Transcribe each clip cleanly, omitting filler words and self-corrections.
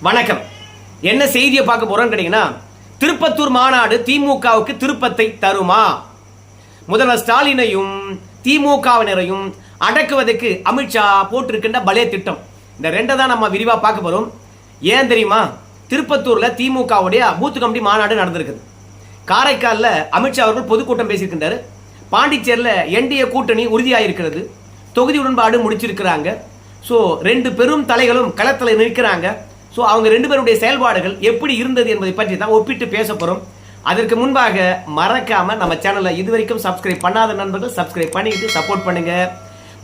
வணக்கம். என்ன செய்தியை பார்க்க போறோம்னு கேட்டீங்கன்னா, திருப்பத்தூர் மாநாடு திமுகவுக்கு திருப்பத்தை தருமா? முதல்வர் ஸ்டாலினையும் திமுகவினரையும் அடக்குவதற்கு அமித்ஷா போட்டிருக்கின்ற பலே திட்டம். இந்த ரெண்டை தான் நம்ம விரிவா பார்க்க போறோம். ஏன் தெரியுமா? திருப்பத்தூர்ல திமுகவுடைய பூத் கமிட்டி மாநாடு நடந்திருக்குது. காரைக்காலில் அமித்ஷா அவர்கள் பொதுக்கூட்டம் பேசியிருக்கின்றாரு. பாண்டிச்சேரியில் என்டிஏ கூட்டணி உறுதியாயிருக்கிறது. தொகுதி உடன்பாடு முடிச்சிருக்கிறாங்க. ஸோ ரெண்டு பெரும் தலைகளும் களத்தில் நிற்கிறாங்க. ஸோ அவங்க ரெண்டு பேருடைய செயல்பாடுகள் எப்படி இருந்தது என்பதை பற்றி தான் ஒப்பிட்டு பேச போகிறோம். அதற்கு முன்பாக மறக்காம நம்ம சேனலை இதுவரைக்கும் சப்ஸ்கிரைப் பண்ணாத நண்பர்கள் சப்ஸ்கிரைப் பண்ணிக்கிட்டு சப்போர்ட் பண்ணுங்க.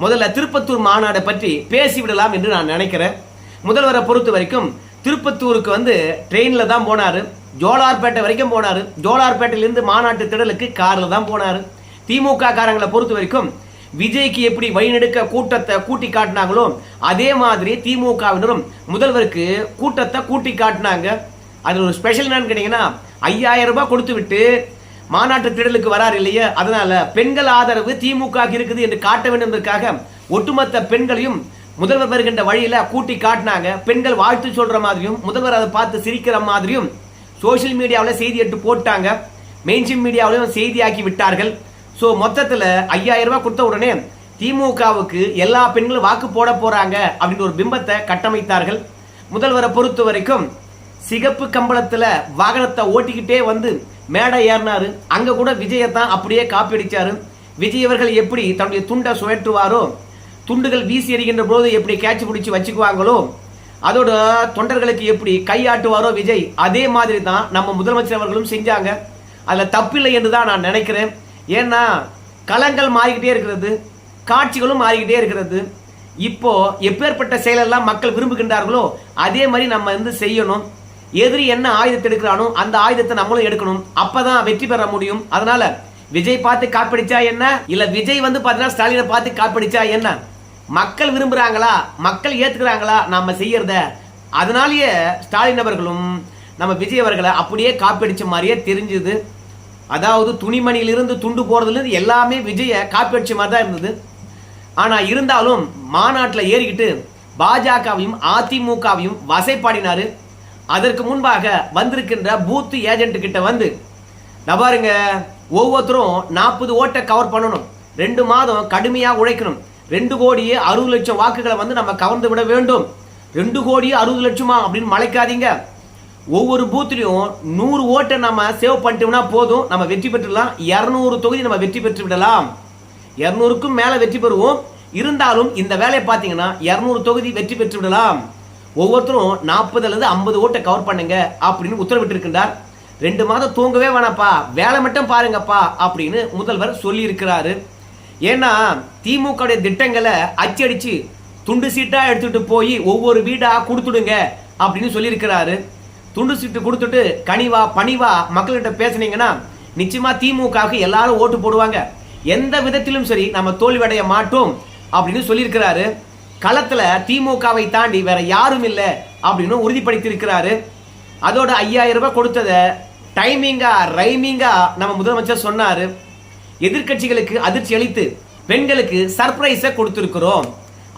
முதல்ல திருப்பத்தூர் மாநாடை பற்றி பேசிவிடலாம் என்று நான் நினைக்கிறேன். முதல்வரை பொறுத்த வரைக்கும் திருப்பத்தூருக்கு ட்ரெயினில் தான் போனார். ஜோலார்பேட்டை வரைக்கும் போனார். ஜோலார்பேட்டையிலிருந்து மாநாட்டு திடலுக்கு காரில் தான் போனார். திமுக காரங்களை பொறுத்த வரைக்கும் விஜய்க்கு எப்படி வழிநெடுக்க கூட்டத்தை கூட்டி காட்டினாங்களோ அதே மாதிரி திமுகவினரும் முதல்வருக்கு கூட்டத்தை கூட்டி காட்டினாங்க. அது ஒரு ஸ்பெஷல் என்னன்னு கேட்டீங்கன்னா, 5000 ரூபாய் கொடுத்து விட்டு மாநாட்டு திடலுக்கு வராரு இல்லையா, அதனால பெண்கள் ஆதரவு திமுக இருக்குது என்று காட்ட வேண்டும் என்பதற்காக ஒட்டுமொத்த பெண்களையும் முதல்வர் வருகின்ற வழியில கூட்டி காட்டினாங்க. பெண்கள் வாழ்த்து சொல்ற மாதிரியும் முதல்வர் அதை பார்த்து சிரிக்கிற மாதிரியும் சோசியல் மீடியாவில் செய்தி எடுத்து போட்டாங்க. மெயின்ஸ்ட்ரீம் மீடியாவிலும் செய்தியாக்கி விட்டார்கள். ஸோ மொத்தத்தில் 5000 ரூபாய் கொடுத்த உடனே திமுகவுக்கு எல்லா பெண்களும் வாக்கு போட போறாங்க அப்படின்னு ஒரு பிம்பத்தை கட்டமைத்தார்கள். முதல்வரை பொறுத்த வரைக்கும் சிகப்பு கம்பளத்தில் வாகனத்தை ஓட்டிக்கிட்டே மேடை ஏறினாரு. அங்க கூட விஜயத்தான் அப்படியே காப்பி அடிச்சாரு. விஜய் அவர்கள் எப்படி தன்னுடைய துண்டை சுழற்றுவாரோ, துண்டுகள் வீசி எறிகின்ற போது எப்படி கேட்ச் பிடிச்சி வச்சுக்குவாங்களோ, அதோட தொண்டர்களுக்கு எப்படி கையாட்டுவாரோ விஜய், அதே மாதிரி தான் நம்ம முதலமைச்சர் அவர்களும் செஞ்சாங்க. அதில் தப்பில்லை என்று தான் நான் நினைக்கிறேன். ஏன்னா களங்கள் மாறிக்கிட்டே இருக்கிறது, காட்சிகளும் மாறிக்கிட்டே இருக்கிறது. இப்போ எப்பேற்பட்ட செயலெல்லாம் மக்கள் விரும்புகின்றார்களோ அதே மாதிரி நம்ம செய்யணும். எதிரி என்ன ஆயுதத்தை எடுக்கிறானோ அந்த ஆயுதத்தை நம்மளும் எடுக்கணும். அப்பதான் வெற்றி பெற முடியும். அதனால விஜய் பார்த்து காப்பிடிச்சா என்ன, இல்ல விஜய் பாத்தீங்கன்னா ஸ்டாலினை பார்த்து காப்பிடிச்சா என்ன? மக்கள் விரும்புறாங்களா, மக்கள் ஏத்துக்கிறாங்களா நம்ம செய்யறத? அதனாலேயே ஸ்டாலின் அவர்களும் நம்ம விஜய் அவர்களை அப்படியே காப்பிடிச்ச மாதிரியே தெரிஞ்சுது. அதாவது துணிமணியிலிருந்து துண்டு போறதுலேருந்து எல்லாமே விஜய காப்பி அடிச்ச மாதிரி தான் இருந்தது. ஆனா இருந்தாலும் மாநாட்டில் ஏறிக்கிட்டு பாஜகவையும் அதிமுகவையும் வசைப்பாடினாரு. அதற்கு முன்பாக வந்திருக்கின்ற பூத் ஏஜென்ட் கிட்ட பாருங்க, ஒவ்வொருத்தரும் 40 ஓட்டை கவர் பண்ணணும், 2 மாதம் கடுமையாக உழைக்கணும், 2,60,00,000 வாக்குகளை நம்ம கவர்ந்து விட வேண்டும். 2,60,00,000 அப்படின்னு மலைக்காதீங்க. ஒவ்வொரு பூத்திலையும் 100 ஓட்டை நம்ம சேவ் பண்ணிட்டோம்னா போதும், நம்ம வெற்றி பெற்றுடலாம். 200 தொகுதி நம்ம வெற்றி பெற்று விடலாம். 200க்கும் மேல வெற்றி பெறுவோம். இருந்தாலும் இந்த வேலையை பார்த்தீங்கன்னா 200 தொகுதி வெற்றி பெற்று விடலாம். ஒவ்வொருத்தரும் 40 50 ஓட்டை கவர் பண்ணுங்க அப்படின்னு உத்தரவிட்டு இருக்கின்றார். 2 மாதம் தூங்கவே வேணாப்பா, வேலை மட்டும் பாருங்கப்பா அப்படின்னு முதல்வர் சொல்லி இருக்கிறாரு. ஏன்னா திமுக திட்டங்களை அச்சடிச்சு துண்டு சீட்டா எடுத்துட்டு போய் ஒவ்வொரு வீடா கொடுத்துடுங்க அப்படின்னு சொல்லி இருக்கிறாரு. துண்டு சீட்டு கொடுத்துட்டு கனிவா பணிவா மக்கள்கிட்ட பேசுனீங்கன்னா நிச்சயமா திமுகவுக்கு எல்லாரும் ஓட்டு போடுவாங்க. எந்த விதத்திலும் சரி நம்ம தோல்வியடைய மாட்டோம் அப்படின்னு சொல்லியிருக்கிறாரு. களத்துல திமுகவை தாண்டி வேற யாரும் இல்லை அப்படின்னு உறுதிப்படுத்தி இருக்கிறாரு. அதோட 5000 ரூபாய் கொடுத்ததை டைமிங்கா ரைமிங்கா நம்ம முதலமைச்சர் சொன்னாரு. எதிர்கட்சிகளுக்கு அதிர்ச்சி அளித்து பெண்களுக்கு சர்ப்ரைஸை கொடுத்திருக்கிறோம்,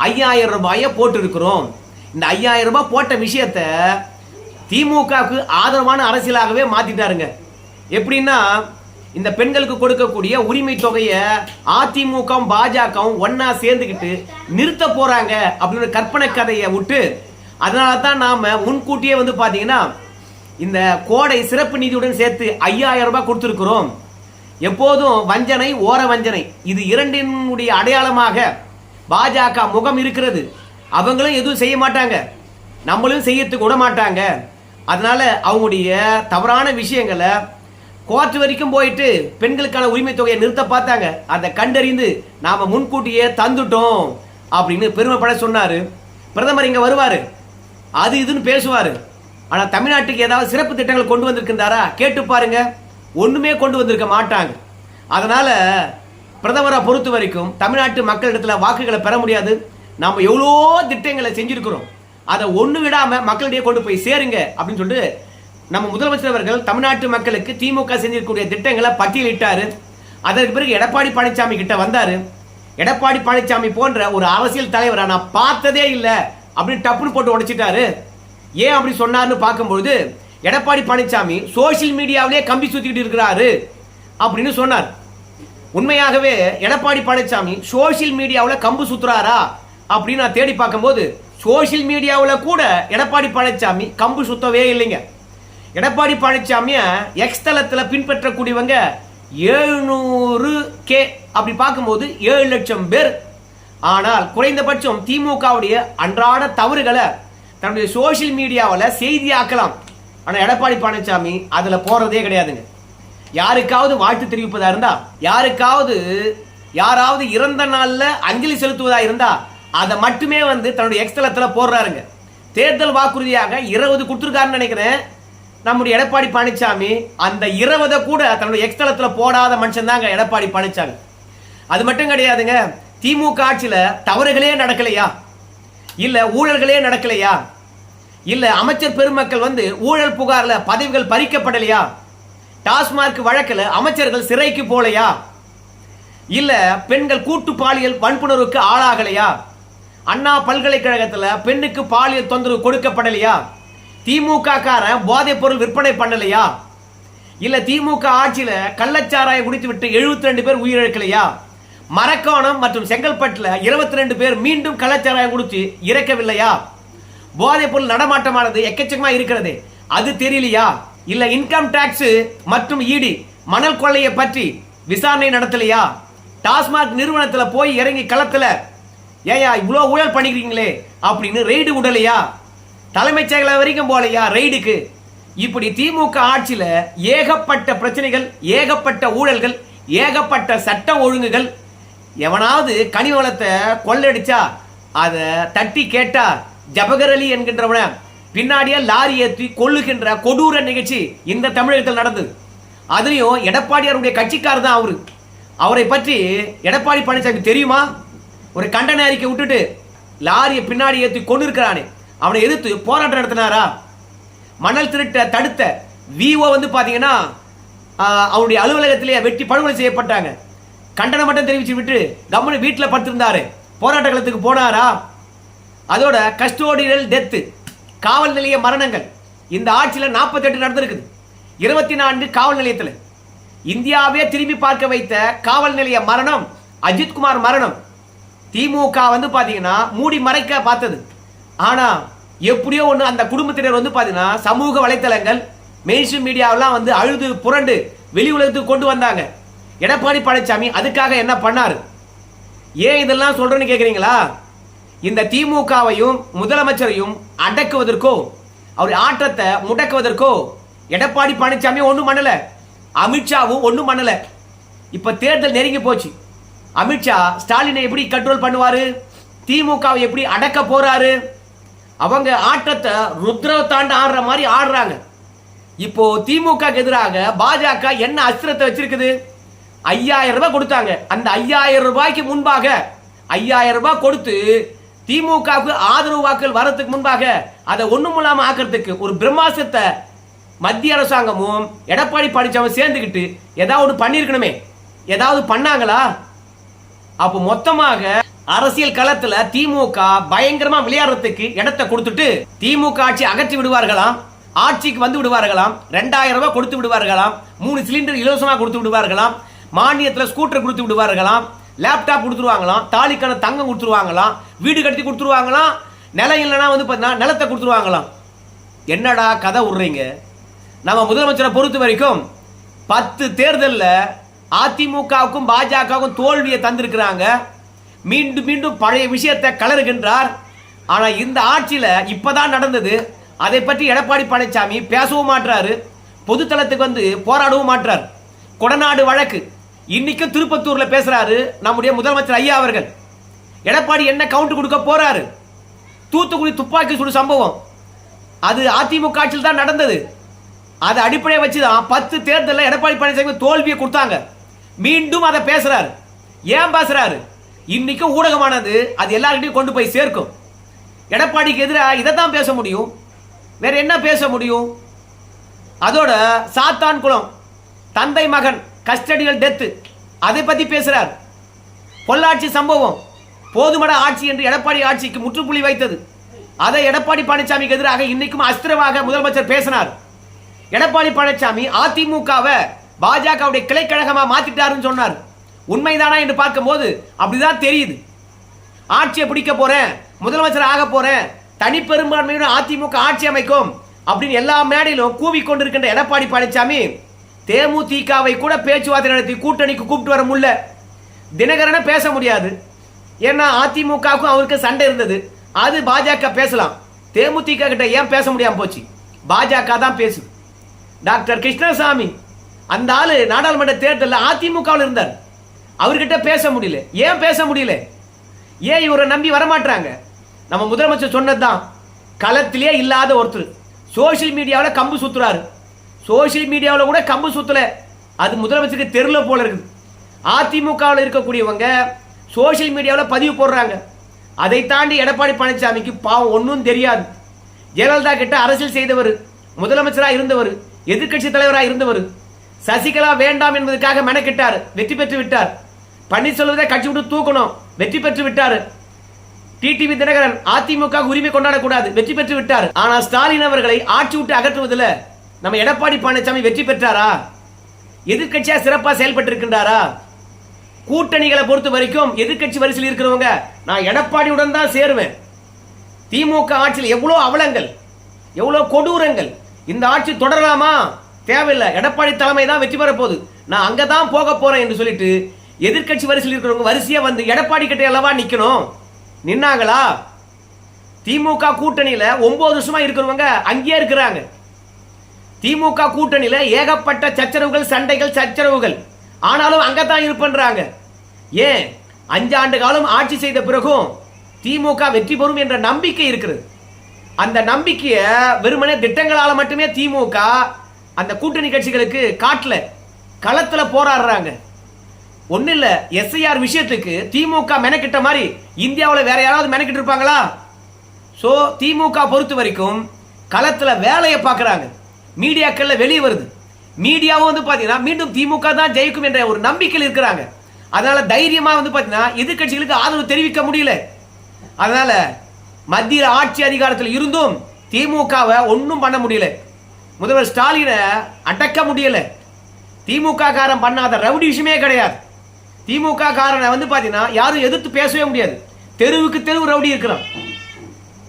5000 ரூபாயை போட்டு இருக்கிறோம். இந்த 5000 ரூபாய் போட்ட விஷயத்த திமுகவுக்கு ஆதரவான அரசியலாகவே மாத்திட்டாருங்க. எப்படின்னா, இந்த பெண்களுக்கு கொடுக்கக்கூடிய உரிமை தொகையை அதிமுகவும் பாஜகவும் ஒன்னா சேர்ந்துக்கிட்டு நிறுத்த போறாங்க அப்படின்னு கற்பனை கதையை விட்டு, அதனால தான் நாம முன்கூட்டியே பாத்தீங்கன்னா இந்த கோடை சிறப்பு நிதியுடன் சேர்த்து 5000 ரூபாய் கொடுத்திருக்கிறோம். எப்போதும் வஞ்சனை ஓர வஞ்சனை, இது இரண்டினுடைய அடையாளமாக பாஜக முகம் இருக்கிறது. அவங்களும் எதுவும் செய்ய மாட்டாங்க, நம்மளும் செய்யறதுக்கு விட மாட்டாங்க. அதனால அவங்களுடைய தவறான விஷயங்களை கோர்ட் வரைக்கும் போயிட்டு பெண்களுக்கான உரிமை தொகையை நிறுத்த பார்த்தாங்க. அதை கண்டறிந்து நாம முன்கூட்டியே தந்துட்டோம் அப்படின்னு பெருமைப்பட சொன்னாரு. பிரதமர் இங்க வருவாரு, அது இதுன்னு பேசுவாரு. ஆனா தமிழ்நாட்டுக்கு ஏதாவது சிறப்பு திட்டங்கள் கொண்டு வந்திருக்கின்றாரா கேட்டு பாருங்க, ஒண்ணுமே கொண்டு வந்திருக்க மாட்டாங்க. அதனால பிரதமரை பொறுத்த வரைக்கும் தமிழ்நாட்டு மக்களிடத்துல வாக்குகளை பெற முடியாது. நாம எவ்வளோ திட்டங்களை செஞ்சிருக்கிறோம், அதை ஒண்ணு விடாம மக்களிடையே கொண்டு போய் சேருங்க அப்படின்னு சொல்லிட்டு நம்ம முதலமைச்சர் அவர்கள் தமிழ்நாட்டு மக்களுக்கு திமுக செஞ்சிருக்கக்கூடிய திட்டங்களை பட்டியலிட்டாரு. அதற்கு பிறகு எடப்பாடி பழனிசாமி கிட்ட வந்தாரு. எடப்பாடி பழனிசாமி போன்ற ஒரு அரசியல் தலைவரை நான் பார்த்ததே இல்லை அப்படின்னு டப்புன்னு போட்டு உடைச்சிட்டாரு. ஏன் அப்படி சொன்னார்னு பார்க்கும்பொழுது எடப்பாடி பழனிசாமி சோசியல் மீடியாவிலே கம்பி சுத்திக்கிட்டு இருக்கிறாரு அப்படின்னு சொன்னார். உண்மையாகவே எடப்பாடி பழனிசாமி சோசியல் மீடியாவில் கம்பு சுத்துறாரா அப்படின்னு நான் தேடி பார்க்கும்போது சோசியல் மீடியாவில் கூட எடப்பாடி பழனிசாமி கம்பு சுத்தவே இல்லைங்க. எடப்பாடி பழனிசாமிய எக்ஸ் தளத்தில் பின்பற்றக்கூடியவங்க 700K அப்படி பார்க்கும்போது 7 லட்சம் பேர். ஆனால் குறைந்தபட்சம் திமுகவுடைய அன்றாட தவறுகளை தன்னுடைய சோசியல் மீடியாவில் செய்தியாக்கலாம். ஆனால் எடப்பாடி பழனிசாமி அதில் போறதே கிடையாதுங்க. யாருக்காவது வாழ்த்து தெரிவிப்பதா இருந்தா, யாராவது இறந்த நாளில் அஞ்சலி செலுத்துவதா இருந்தா அதை மட்டுமே தன்னுடைய எக்ஸ் தளத்தில் போடுறாருங்க. தேர்தல் வாக்குறுதியாக 20 கொடுத்துருக்காருன்னு நினைக்கிறேன் நம்முடைய எடப்பாடி பழனிசாமி. அந்த 20 கூட தன்னுடைய எக்ஸ் தளத்தில் போடாத மனுஷன் தாங்க எடப்பாடி பழனிசாமி. அது மட்டும் கிடையாதுங்க, திமுக ஆட்சியில் தவறுகளே நடக்கலையா, இல்ல ஊழல்களே நடக்கலையா, இல்ல அமைச்சர் பெருமக்கள் ஊழல் புகார்ல பதவிகள் பறிக்கப்படலையா, டாஸ்மார்க் வழக்கில் அமைச்சர்கள் சிறைக்கு போலையா, இல்ல பெண்கள் கூட்டு பாலியல் வன்புணர்வுக்கு ஆளாகலையா, அண்ணா பல்கலைக்கழகத்தில் பெண்ணுக்கு பாலியல் தொந்தரவு கொடுக்கப்படலையா, திமுக காரன் போதைப் பொருள் விற்பனை பண்ணலையா, இல்ல திமுக ஆட்சியில கள்ளச்சாராயம் குடித்து விட்டு 72 பேர் உயிரிழக்கலையா, மரக்காணம் மற்றும் செங்கல்பட்டுல 22 பேர் மீண்டும் கள்ளச்சாராயம் குடித்து இறக்கவில்லையா, போதைப் பொருள் நடமாட்டமானது எக்கச்சக்கமா இருக்கிறது அது தெரியலையா, இல்ல இன்கம் டாக்ஸ் மற்றும் இடி மணல் கொள்ளையை பற்றி விசாரணை நடத்தலையா, டாஸ்மாக் நிறுவனத்தில் போய் இறங்கி களத்துல ஏயா இவ்வளவு ஊழல் பண்ணிக்கிறீங்களே அப்படின்னு ரெய்டு விடலையா, தலைமைச் செயலகம் வரைக்கும் போலையா ரெய்டுக்கு. இப்படி திமுக ஆட்சியில ஏகப்பட்ட பிரச்சனைகள், ஏகப்பட்ட ஊழல்கள், ஏகப்பட்ட சட்ட ஒழுங்குகள். எவனாவது கனிம வளத்தை கொள்ளடிச்சா அதை தட்டி கேட்டா ஜபகர் அலி என்கின்றவன பின்னாடியே லாரி ஏற்றி கொள்ளுகின்ற கொடூர நிகழ்ச்சி இந்த தமிழகத்தில் நடந்தது. அதுலயும் எடப்பாடியாருடைய கட்சிக்காரர் தான் அவரு. அவரை பற்றி எடப்பாடி பழனிசாமி தெரியுமா? ஒரு கண்டன அறிக்கை விட்டுட்டு லாரியை பின்னாடி ஏற்றி கொண்டு இருக்கிறானே அவனை எதிர்த்து போராட்டம் நடத்தினாரா? மணல் திருட்ட தடுத்த விஓ பாத்தீங்கன்னா அவருடைய அலுவலகத்திலேயே வெட்டி படுகொலை செய்யப்பட்டாங்க. கண்டனம் மட்டும் தெரிவிச்சு விட்டு கவர்மெண்ட் வீட்டில் படுத்திருந்தாரு. போராட்ட களத்துக்கு போனாரா? அதோட கஸ்டோடியல் டெத்து, காவல் நிலைய மரணங்கள் இந்த ஆட்சியில் 48 நடந்திருக்குது. 24 காவல் நிலையத்தில். இந்தியாவே திரும்பி பார்க்க வைத்த காவல் நிலைய மரணம் அஜித்குமார் மரணம். திமுக பாத்தீங்கன்னா மூடி மறைக்க பார்த்தது. ஆனா எப்படியோ ஒன்று அந்த குடும்பத்தினர் பாத்தீங்கன்னா சமூக வலைத்தளங்கள் மெயின்ஸ்ட்ரீம் மீடியாவெல்லாம் அழுது புரண்டு வெளி உலகத்துக்கு கொண்டு வந்தாங்க. எடப்பாடி பழனிசாமி அதுக்காக என்ன பண்ணாரு? ஏன் இதெல்லாம் சொல்றேன்னு கேட்குறீங்களா? இந்த திமுகவையும் முதலமைச்சரையும் அடக்குவதற்கோ அவர் ஆட்டத்தை முடக்குவதற்கோ எடப்பாடி பழனிசாமி ஒன்றும் பண்ணல, அமித்ஷாவும் ஒன்றும் பண்ணல. இப்ப தேர்தல் நெருங்கி போச்சு. அமித்ஷா ஸ்டாலினை எப்படி கண்ட்ரோல் பண்ணுவாரு? திமுகவை எப்படி அடக்க போறாரு? அவங்க ஆட்டத்தை ருத்ரவ தாண்ட ஆடுற மாதிரி ஆடுறாங்க. இப்போ திமுக எதிராக பாஜக என்ன அஸ்திரத்தை வச்சிருக்குது? 5000 ரூபாய் கொடுத்தாங்க. அந்த 5000 ரூபாய்க்கு முன்பாக 5000 ரூபாய் கொடுத்து திமுகவுக்கு ஆதரவு வாக்குகள் வரதுக்கு முன்பாக அதை ஒண்ணும் இல்லாம ஆக்கிறதுக்கு ஒரு பிரம்மாஸ்திரத்தை மத்திய அரசாங்கமும் எடப்பாடி பழனிசாமி சேர்ந்துக்கிட்டு ஏதாவது ஒன்று பண்ணிருக்கணுமே. ஏதாவது பண்ணாங்களா? அப்போ மொத்தமாக அரசியல் களத்துல திமுக பயங்கரமா விளையாடுறதுக்கு இடத்தை கொடுத்துட்டு திமுக ஆட்சி அகற்றி விடுவார்களாம், ஆட்சிக்கு வந்து விடுவார்களாம், 2000 ரூபாய் கொடுத்து விடுவார்களாம், 3 சிலிண்டர் இலவசமாக கொடுத்து விடுவார்களாம், மானியத்தில் ஸ்கூட்டர் கொடுத்து விடுவார்களாம், லேப்டாப் கொடுத்துருவாங்களாம், தாலிக்கான தங்கம் கொடுத்துருவாங்களாம், வீடு கட்டி கொடுத்துருவாங்களாம், நிலம் இல்லைன்னா பார்த்தீங்கன்னா நிலத்தை கொடுத்துருவாங்களாம். என்னடா கதை விடுறீங்க? நம்ம முதலமைச்சரை பொறுத்த வரைக்கும் 10 தேர்தலில் அதிமுகவுக்கும் பாஜகவுக்கும் தோல்வியை தந்திருக்கிறாங்க. மீண்டும் மீண்டும் பழைய விஷயத்தை கலருகின்றார். ஆனா இந்த ஆட்சியில இப்பதான் நடந்தது. அதை பற்றி எடப்பாடி பழனிசாமி பேசவும் மாட்டாரு, பொதுத்தளத்துக்கு போராடவும் மாட்டார். கொடநாடு வழக்கு இன்னைக்கும் திருப்பத்தூர்ல பேசுறாரு நம்முடைய முதலமைச்சர் ஐயா அவர்கள். எடப்பாடி என்ன கவுண்ட் கொடுக்க போறாரு? தூத்துக்குடி துப்பாக்கி சூடு சம்பவம் அது அதிமுக ஆட்சியில் தான் நடந்தது. அதை அடிப்படையை வச்சுதான் 10 தேர்தலில் எடப்பாடி பழனிசாமி தோல்வியை கொடுத்தாங்க. மீண்டும் அதை பேசுறாரு. ஏன் பேசுறாரு? இன்னைக்கும் ஊடகமானது அது எல்லார்கிட்டையும் கொண்டு போய் சேர்க்கும். எடப்பாடிக்கு எதிராக இதை தான் பேச முடியும், வேற என்ன பேச முடியும்? அதோட சாத்தான் குளம் தந்தை மகன் கஸ்டடியல் டெத்து அதை பத்தி பேசுறார். பொள்ளாச்சி சம்பவம் போதுமட ஆட்சி என்று எடப்பாடி ஆட்சிக்கு முற்றுப்புள்ளி வைத்தது. அதை எடப்பாடி பழனிசாமிக்கு எதிராக இன்னைக்கும் அஸ்திரமாக முதலமைச்சர் பேசினார். எடப்பாடி பழனிசாமி அதிமுகவை பாஜகவுடைய கிளைக்கழகமா மாத்திட்டாருன்னு சொன்னார். உண்மைதானா என்று பார்க்கும்போது அப்படிதான் தெரியுது. ஆட்சியை பிடிக்க போறேன், முதலமைச்சர் ஆக போறேன், தனிப்பெரும்பான்மையுடன் அதிமுக ஆட்சி அமைக்கும் அப்படின்னு எல்லா மேடையிலும் கூவிக்கொண்டிருக்கின்ற எடப்பாடி பழனிசாமி தேமுதிகவை கூட பேச்சுவார்த்தை நடத்தி கூட்டணிக்கு கூப்பிட்டு வர முடியல. தினகரனை பேச முடியாது, ஏன்னா அதிமுகவுக்கும் அவருக்கு சண்டை இருந்தது. அது பாஜக பேசலாம், தேமுதிக கிட்ட ஏன் பேச முடியாம போச்சு? பாஜக தான் பேசு. டாக்டர் கிருஷ்ணசாமி அந்த ஆளு நாடாளுமன்ற தேர்தலில் அதிமுகவில் இருந்தார், அவர்கிட்ட பேச முடியல. ஏன் பேச முடியல? ஏன் இவரை நம்பி வரமாட்டாங்க? நம்ம முதலமைச்சர் சொன்னதுதான், களத்திலே இல்லாத ஒருத்தர் சோசியல் மீடியாவில் கம்பு சுத்துறாரு. சோசியல் மீடியாவில் கூட கம்பு சுத்தல, அது முதலமைச்சருக்கு தெருல போல இருக்குது. அதிமுகவில் இருக்கக்கூடியவங்க சோசியல் மீடியாவில் பதிவு போடுறாங்க. அதை தாண்டி எடப்பாடி பழனிசாமிக்கு பாவம் ஒன்றும் தெரியாது. ஜெயலலிதா கிட்ட அரசியல் செய்தவர், முதலமைச்சராக இருந்தவர், எதிர்கட்சி தலைவராக இருந்தவர். சசிகலா வேண்டாம் என்பதற்காக மெனக்கிட்டார், வெற்றி பெற்று விட்டார். பன்னீர்செல்வத்தை கட்சி விட்டு தூக்கணும், வெற்றி பெற்று விட்டார். டிடிவி தினகரன் அதிமுக உரிமை கொண்டாடக்கூடாது, வெற்றி பெற்று விட்டார். ஆனால் ஸ்டாலின் அவர்களை ஆட்சி விட்டு அகற்றுவதில் நம்ம எடப்பாடி பழனிசாமி வெற்றி பெற்றாரா? எதிர்கட்சியா சிறப்பாக செயல்பட்டு இருக்கின்றாரா? கூட்டணிகளை பொறுத்த வரைக்கும் எதிர்கட்சி வரிசையில் இருக்கிறவங்க நான் எடப்பாடியுடன் தான் சேருவேன். திமுக ஆட்சியில் எவ்வளவு அவலங்கள், எவ்வளவு கொடூரங்கள். இந்த ஆட்சி தொடரலாமா? தேவையில்லை, எடப்பாடி தலைமை தான் வெற்றி பெற போகுது, நான் அங்கதான் போக போறேன் என்று சொல்லிட்டு எதிர்கட்சி வரிசையில் இருக்கிறவங்க வரிசையா வந்து எடப்பாடி கிட்ட அல்லவா நிக்கணும். நின்னாங்களா? திமுக கூட்டணியில 9 வருஷமா இருக்கிறவங்க அங்கேயே இருக்கிறாங்க. திமுக கூட்டணியில ஏகப்பட்ட சச்சரவுகள், சண்டைகள், சச்சரவுகள். ஆனாலும் அங்கதான் இருப்பன்றாங்க. ஏன்? 5 ஆண்டு காலம் ஆட்சி செய்த பிறகும் திமுக வெற்றி பெறும் என்ற நம்பிக்கை இருக்கிறது. அந்த நம்பிக்கையை வெறுமனே திட்டங்களால மட்டுமே திமுக அந்த கூட்டணி கட்சிகளுக்கு காட்டல, களத்துல போராடுறாங்க. ஒண்ணு இல்ல, எஸ்ஐஆர் விஷயத்துக்கு திமுக மெனக்கிட்ட மாதிரி இந்தியாவில் வேற யாராவது மெனக்கிட்டு இருப்பாங்களா? சோ திமுக பொறுத்த வரைக்கும் களத்துல வேலையை பார்க்கறாங்க. மீடியாக்கள்ல வெளியே வருது, மீடியாவும் வந்து பாத்தீங்கன்னா மீண்டும் திமுக தான் ஜெயிக்கும் என்ற ஒரு நம்பிக்கையில் இருக்கிறாங்க. அதனால தைரியமா வந்து பாத்தீங்கன்னா எதிர்கட்சிகளுக்கு ஆதரவு தெரிவிக்க முடியல. அதனால மத்திய ஆட்சி அதிகாரத்தில் இருந்தும் திமுகவை ஒன்றும் பண்ண முடியல. முதல்வர் ஸ்டாலினை அடக்க முடியல. திமுக காரன் பண்ணாத ரவுடி விஷயமே கிடையாது. திமுக காரனை வந்து பாத்தீங்கன்னா யாரும் எதிர்த்து பேசவே முடியாது. தெருவுக்கு தெருவு ரவுடி இருக்கிறான்,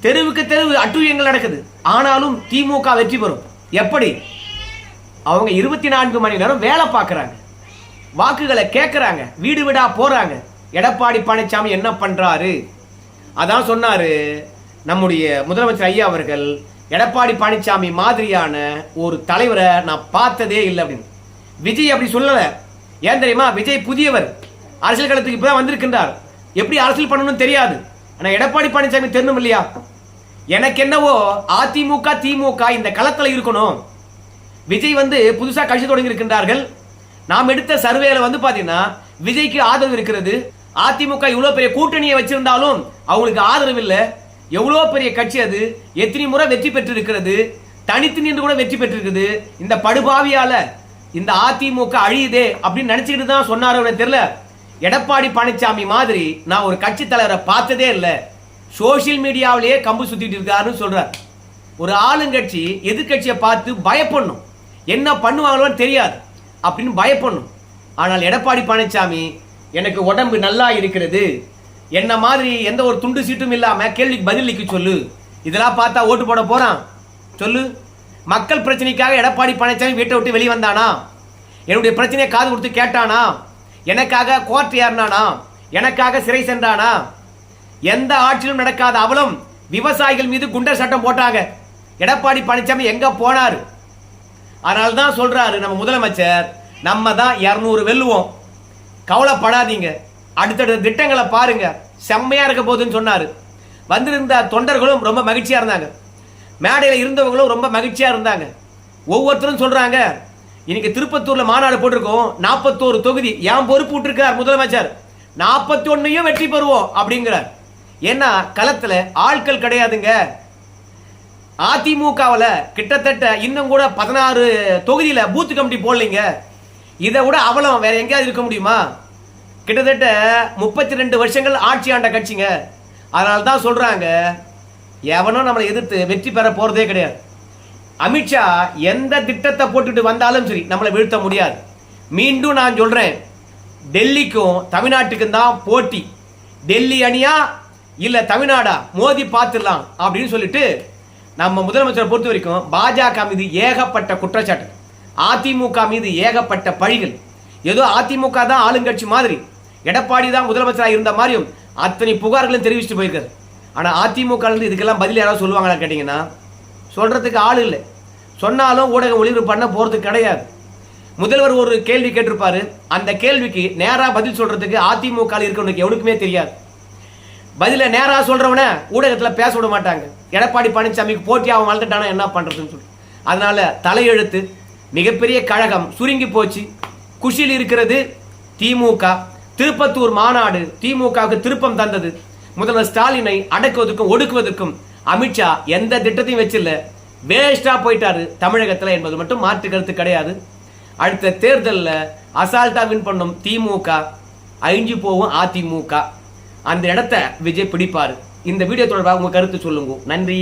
தெருவுக்கு தெருவு அட்டூழியங்கள் நடக்குது. ஆனாலும் திமுக வெற்றி பெறும். எப்படி? அவங்க 24 மணி நேரம் வேலை பார்க்கறாங்க, வாக்குகளை கேட்கறாங்க, வீடு வீடா போறாங்க. எடப்பாடி பழனிசாமி என்ன பண்றாரு? அதான் சொன்னாரு நம்முடைய முதலமைச்சர் ஐயா அவர்கள், எடப்பாடி பழனிசாமி மாதிரியான ஒரு தலைவரை நான் பார்த்ததே இல்லை அப்படின்னு. விஜய் அப்படி சொல்லல. ஏன் தெரியுமா? விஜய் புதியவர், அரசியல் களத்துக்கு இப்பதான் வந்திருக்கின்றார், எப்படி அரசியல் பண்ணணும்னு தெரியாது. ஆனா எடப்பாடி பழனிசாமி தெரியணும் இல்லையா? எனக்கு என்னவோ அதிமுக திமுக இந்த களத்துல இருக்கணும். விஜய் வந்து புதுசா கட்சி தொடங்கி இருக்கின்றார்கள். நாம் எடுத்த சர்வேல வந்து பாத்தீங்கன்னா விஜய்க்கு ஆதரவு இருக்கிறது. அதிமுக இவ்வளவு பெரிய கூட்டணியை வச்சிருந்தாலும் அவங்களுக்கு ஆதரவு இல்லை. எவ்வளவு பெரிய கட்சி அது, எத்தனை முறை வெற்றி பெற்று இருக்கிறது, தனித்து நின்று கூட வெற்றி பெற்று இருக்குது. இந்த படுபாவியால இந்த அதிமுக அழியுதே அப்படின்னு நினைச்சுக்கிட்டு தான் சொன்னாரு தெரியல. எடப்பாடி பழனிசாமி மாதிரி நான் ஒரு கட்சி தலைவரை பார்த்ததே இல்லை, சோசியல் மீடியாவிலேயே கம்பு சுத்திட்டு இருக்காருன்னு சொல்றார். ஒரு ஆளுங்கட்சி எதிர்கட்சியை பார்த்து பயப்படணும், என்ன பண்ணுவாங்களோன்னு தெரியாது அப்படின்னு பயப்படணும். ஆனால் எடப்பாடி பழனிசாமி எனக்கு உடம்பு நல்லா இருக்கிறது, என்ன மாதிரி எந்த ஒரு துண்டு சீட்டும் இல்லாம கேள்விக்கு பதிலளிக்க சொல்லு, இதெல்லாம் பார்த்தா ஓட்டு போட போறான் சொல்லு. மக்கள் பிரச்சனைக்காக எடப்பாடி பழனிசாமி வீட்டை விட்டு வெளியே வந்தானா? என்னுடைய பிரச்சனையை காது கொடுத்து கேட்டானா? எனக்காக கோர்ட் ஏறினானா? எனக்காக சிறை சென்றானா? எந்த ஆட்சியிலும் நடக்காத அவலம் விவசாயிகள் மீது குண்டர் சட்டம் போட்டாங்க. எடப்பாடி பழனிசாமி எங்க போனாரு? அதனால்தான் சொல்றாரு நம்ம முதலமைச்சர், நம்ம தான் 200 வெல்லுவோம், கவலைப்படாதீங்க, அடுத்தடுத்த திட்டங்களை பாருங்க, செம்மையா இருக்க போகுதுன்னு சொன்னாரு. வந்திருந்த தொண்டர்களும் ரொம்ப மகிழ்ச்சியா இருந்தாங்க, மேடையில் இருந்தவங்களும் ரொம்ப மகிழ்ச்சியா இருந்தாங்க. ஒவ்வொருத்தரும் சொல்றாங்க, இன்னைக்கு திருப்பத்தூர்ல மாநாடு போட்டிருக்கோம், 41 தொகுதி ஏன் பொறுப்பு விட்டுருக்கார் முதலமைச்சர், 41 வெற்றி பெறுவோம் அப்படிங்கிறார். ஏன்னா களத்துல ஆட்கள் கிடையாதுங்க. அதிமுகவில் கிட்டத்தட்ட இன்னும் கூட 16 தொகுதியில பூத்து கமிட்டி போடலைங்க. இதை விட அவலம் வேற எங்கேயாவது இருக்க முடியுமா? கிட்டத்தட்ட 32 வருஷங்கள் ஆட்சி ஆண்ட கட்சிங்க. அதனால தான் சொல்றாங்க, எவனும் நம்மளை எதிர்த்து வெற்றி பெற போறதே கிடையாது. அமித்ஷா எந்த திட்டத்தை போட்டுட்டு வந்தாலும் சரி நம்மளை வீழ்த்த முடியாது. மீண்டும் நான் சொல்றேன், டெல்லிக்கும் தமிழ்நாட்டுக்கும் தான் போட்டி. டெல்லி அணியா இல்ல தமிழ்நாடா மோதி பார்த்துடலாம் அப்படின்னு சொல்லிட்டு நம்ம முதலமைச்சரை பொறுத்த வரைக்கும் பாஜக மீது ஏகப்பட்ட குற்றச்சாட்டு, அதிமுக மீது ஏகப்பட்ட பழிகள். ஏதோ அதிமுக தான் ஆளுங்கட்சி மாதிரி, எடப்பாடி தான் முதலமைச்சராக இருந்த மாதிரியும் அத்தனை புகார்களும் தெரிவிச்சுட்டு போயிருக்காரு. ஆனால் அதிமுக இதுக்கெல்லாம் பதில் யாராவது சொல்லுவாங்களா கேட்டிங்கன்னா சொல்றதுக்கு ஆள் இல்லை. சொன்னாலும் ஊடகம் ஒளிபரப்பு பண்ண போறதுக்கு கிடையாது. முதல்வர் ஒரு கேள்வி கேட்டிருப்பாரு, அந்த கேள்விக்கு நேராக பதில் சொல்றதுக்கு அதிமுக இருக்கிறவனுக்கு எவனுக்குமே தெரியாது. பதில நேராக சொல்றவன ஊடகத்தில் பேச விட மாட்டாங்க. எடப்பாடி பழனிசாமிக்கு போட்டி அவன் வளர்த்துட்டானா என்ன பண்றதுன்னு சொல்லி. அதனால தலையெழுத்து மிகப்பெரிய கழகம் சுருங்கி போச்சு. குஷியில் இருக்கிறது திமுக. திருப்பத்தூர் மாநாடு திமுகவுக்கு திருப்பம் தந்தது. முதல்வர் ஸ்டாலினை அடக்குவதற்கும் ஒடுக்குவதற்கும் அமித்ஷா எந்த திட்டத்தையும் வச்சில்ல, வேஸ்டா போயிட்டாரு தமிழகத்தில் என்பது மட்டும் மாற்று கருத்து கிடையாது. அடுத்த தேர்தலில் அசால்ட்டா வின் பண்ணும் திமுக, அழிஞ்சு போகும் அதிமுக. அந்த இடத்தை விஜய் பிடிப்பாரு. இந்த வீடியோ தொடர்பாக உங்க கருத்து சொல்லுங்க. நன்றி.